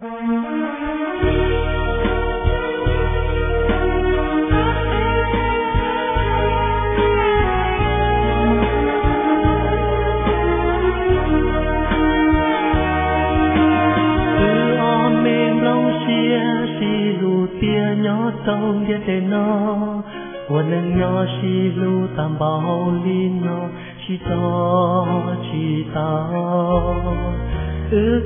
Sông địa tê nó, quần nâng nhỏ xì lu tam bao linh nó, chỉ tao.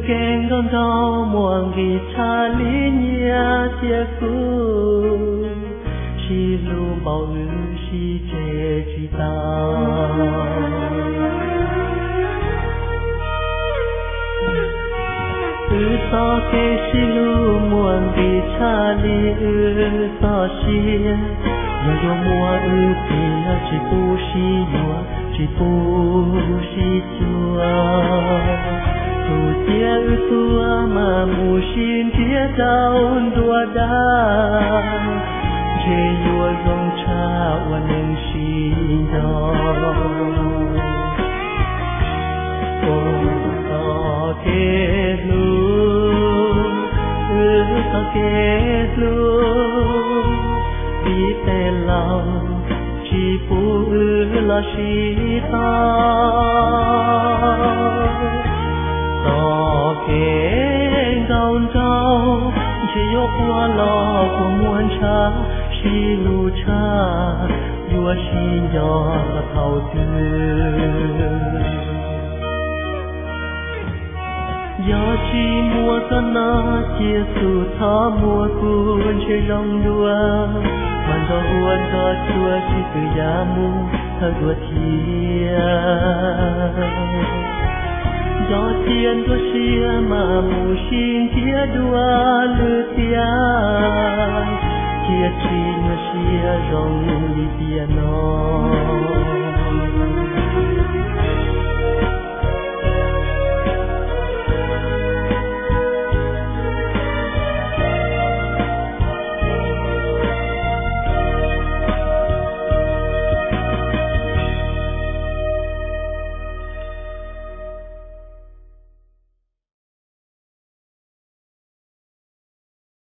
Keng con đau muang ghi cha linh nhà chia cu, xì lu bao xì chê chỉ tao. So ke silu muang di chali so xia yo mua pia chỉ pu si chua tu tia tua mà mu xin tia down đua da je yo gong cha wan ning xin do so ke kết luôn đi tên lòng chỉ phụ là sĩ ta so kết gòn trâu chỉ yêu qua lo của muôn cha chỉ lu cha vua chỉ nhỏ thầu tư gió chỉ mùa xuân nó chia sù thó mùa cuốn chơi rong đua mà gió buồn gió chua chỉ từ giá mu thơ đua chia gió thiên đua chia mà mù xin chia đua lư tia chia chi nó chia rong li tia nó